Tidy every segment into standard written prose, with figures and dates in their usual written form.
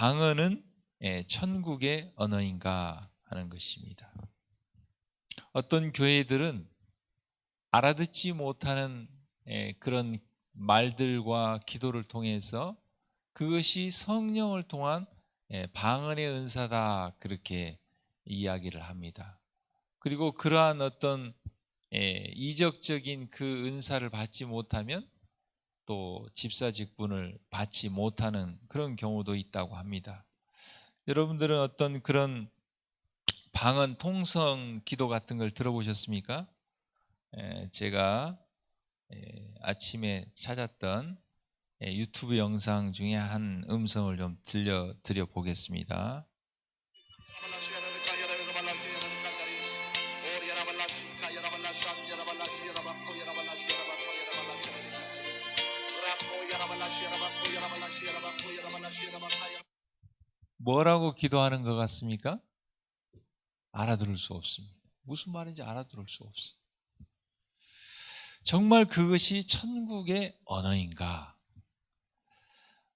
방언은 천국의 언어인가 하는 것입니다. 어떤 교회들은 알아듣지 못하는 그런 말들과 기도를 통해서 그것이 성령을 통한 방언의 은사다 그렇게 이야기를 합니다. 그리고 그러한 어떤 이적적인 그 은사를 받지 못하면 또 집사직분을 받지 못하는 그런 경우도 있다고 합니다. 여러분들은 어떤 그런 방언 통성 기도 같은 걸 들어보셨습니까? 제가 아침에 찾았던 유튜브 영상 중에 한 음성을 좀 들려드려 보겠습니다. 뭐라고 기도하는 것 같습니까? 알아들을 수 없습니다. 무슨 말인지 알아들을 수 없어요. 정말 그것이 천국의 언어인가?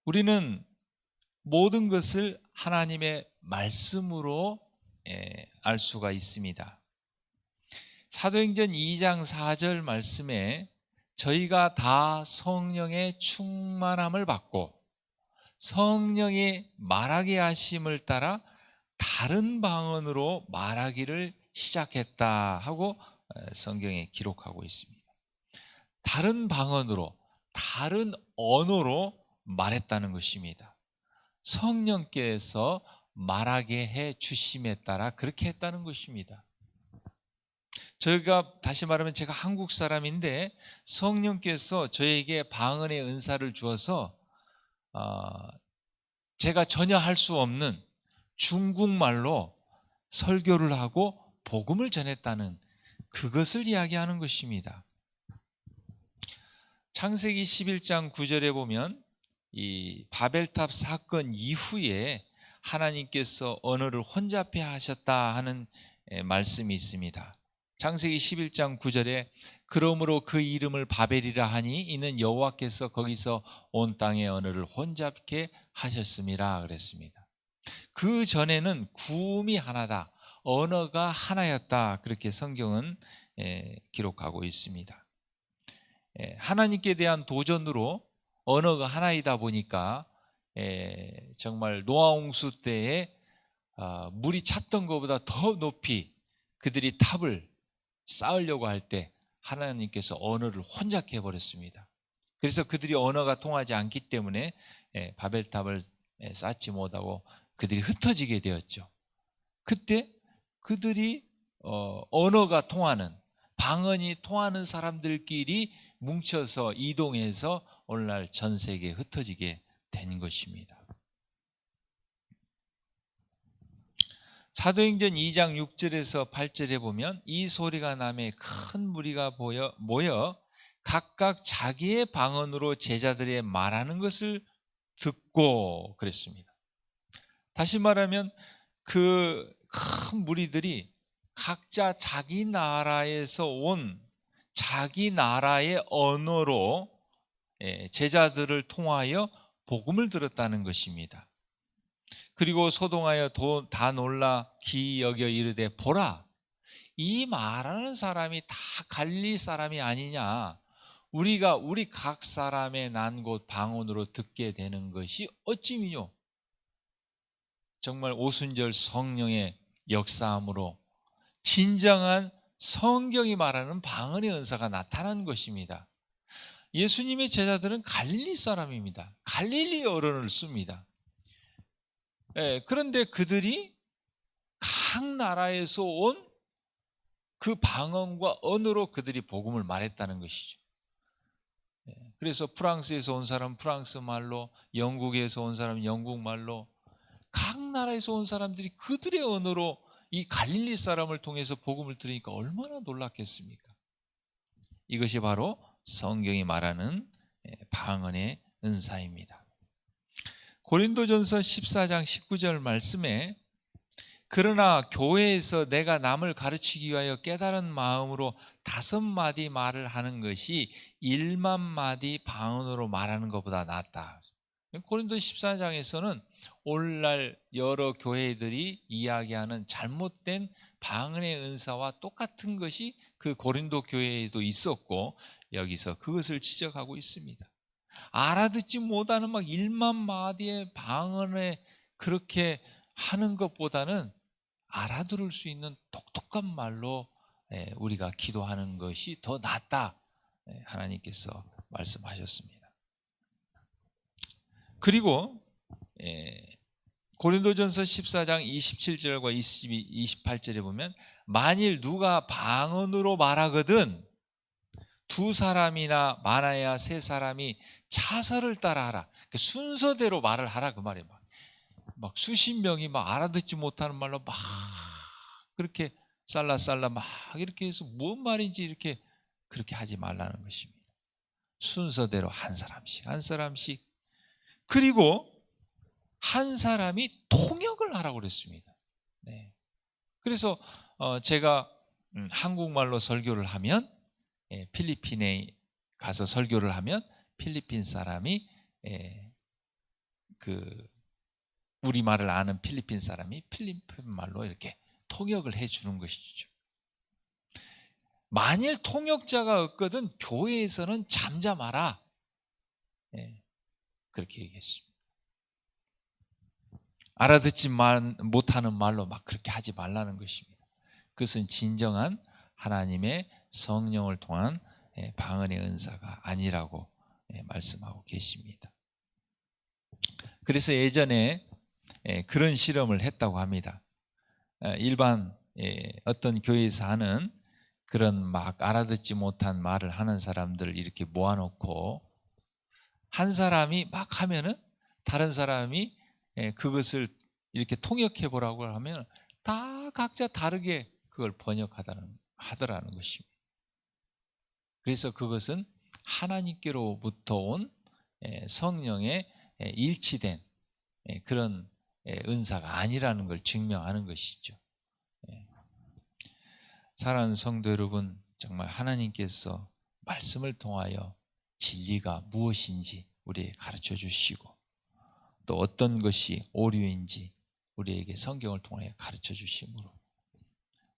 우리는 모든 것을 하나님의 말씀으로 알 수가 있습니다. 사도행전 2장 4절 말씀에 저희가 다 성령의 충만함을 받고 성령이 말하게 하심을 따라 다른 방언으로 말하기를 시작했다 하고 성경에 기록하고 있습니다. 다른 방언으로, 다른 언어로 말했다는 것입니다. 성령께서 말하게 해 주심에 따라 그렇게 했다는 것입니다. 저희가 다시 말하면 제가 한국 사람인데 성령께서 저에게 방언의 은사를 주어서 제가 전혀 할 수 없는 중국말로 설교를 하고 복음을 전했다는 그것을 이야기하는 것입니다. 창세기 11장 9절에 보면 이 바벨탑 사건 이후에 하나님께서 언어를 혼잡해 하셨다 하는 말씀이 있습니다. 창세기 11장 9절에 그러므로 그 이름을 바벨이라 하니 이는 여호와께서 거기서 온 땅의 언어를 혼잡게 하셨음이라 그랬습니다. 그 전에는 구음이 하나다, 언어가 하나였다 그렇게 성경은 기록하고 있습니다. 하나님께 대한 도전으로 언어가 하나이다 보니까 정말 노아 홍수 때에 물이 찼던 것보다 더 높이 그들이 탑을 쌓으려고 할 때 하나님께서 언어를 혼잡해 버렸습니다. 그래서 그들이 언어가 통하지 않기 때문에 바벨탑을 쌓지 못하고 그들이 흩어지게 되었죠. 그때 그들이 언어가 통하는, 방언이 통하는 사람들끼리 뭉쳐서 이동해서 오늘날 전 세계에 흩어지게 된 것입니다. 사도행전 2장 6절에서 8절에 보면 이 소리가 나매 큰 무리가 모여 각각 자기의 방언으로 제자들의 말하는 것을 듣고 그랬습니다. 다시 말하면 그 큰 무리들이 각자 자기 나라에서 온 자기 나라의 언어로 제자들을 통하여 복음을 들었다는 것입니다. 그리고 소동하여 다 놀라 기이 여겨 이르되 보라, 이 말하는 사람이 다 갈릴리 사람이 아니냐? 우리가 우리 각 사람의 난 곳 방언으로 듣게 되는 것이 어찌미뇨? 정말 오순절 성령의 역사함으로 진정한 성경이 말하는 방언의 은사가 나타난 것입니다. 예수님의 제자들은 갈릴리 사람입니다. 갈릴리 어른을 씁니다. 그런데 그들이 각 나라에서 온 그 방언과 언어로 그들이 복음을 말했다는 것이죠. 그래서 프랑스에서 온 사람은 프랑스 말로, 영국에서 온 사람은 영국 말로, 각 나라에서 온 사람들이 그들의 언어로 이 갈릴리 사람을 통해서 복음을 들으니까 얼마나 놀랐겠습니까? 이것이 바로 성경이 말하는 방언의 은사입니다. 고린도전서 14장 19절 말씀에 그러나 교회에서 내가 남을 가르치기 위하여 깨달은 마음으로 5마디 말을 하는 것이 1만 마디 방언으로 말하는 것보다 낫다. 고린도 14장에서는 오늘날 여러 교회들이 이야기하는 잘못된 방언의 은사와 똑같은 것이 그 고린도 교회에도 있었고 여기서 그것을 지적하고 있습니다. 알아듣지 못하는 막 1만 마디의 방언에 그렇게 하는 것보다는 알아들을 수 있는 똑똑한 말로 우리가 기도하는 것이 더 낫다, 하나님께서 말씀하셨습니다. 그리고 고린도전서 14장 27절과 28절에 보면 만일 누가 방언으로 말하거든 두 사람이나 많아야 세 사람이 차서를 따라하라. 순서대로 말을 하라 그 말이에요. 막 수십 명이 막 알아듣지 못하는 말로 막 그렇게 쌀라쌀라 막 이렇게 해서 뭔 말인지 이렇게 그렇게 하지 말라는 것입니다. 순서대로 한 사람씩 그리고 한 사람이 통역을 하라고 그랬습니다. 네. 그래서 제가 한국말로 설교를 하면 필리핀에 가서 설교를 하면 필리핀 사람이 우리말을 아는 필리핀 사람이 필리핀 말로 이렇게 통역을 해주는 것이죠. 만일 통역자가 없거든 교회에서는 잠잠하라. 그렇게 얘기했습니다. 알아듣지 못하는 말로 막 그렇게 하지 말라는 것입니다. 그것은 진정한 하나님의 성령을 통한 방언의 은사가 아니라고 말씀하고 계십니다. 그래서 예전에 그런 실험을 했다고 합니다. 일반 어떤 교회에서 하는 그런 막 알아듣지 못한 말을 하는 사람들을 이렇게 모아놓고 한 사람이 막 하면은 다른 사람이 그것을 이렇게 통역해 보라고 하면 다 각자 다르게 그걸 하더라는 것입니다. 그래서 그것은 하나님께로부터 온 성령의 일치된 그런 은사가 아니라는 걸 증명하는 것이죠. 사랑하는 성도 여러분, 정말 하나님께서 말씀을 통하여 진리가 무엇인지 우리에게 가르쳐 주시고 또 어떤 것이 오류인지 우리에게 성경을 통하여 가르쳐 주심으로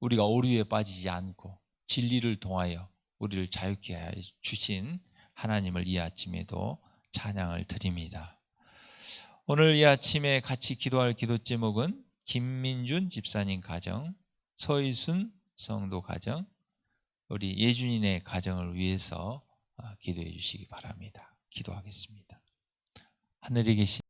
우리가 오류에 빠지지 않고 진리를 통하여 우리를 자유케 하여 주신 하나님을 이 아침에도 찬양을 드립니다. 오늘 이 아침에 같이 기도할 기도 제목은 김민준 집사님 가정, 서희순 성도 가정, 우리 예준이네 가정을 위해서 기도해 주시기 바랍니다. 기도하겠습니다. 하늘에 계신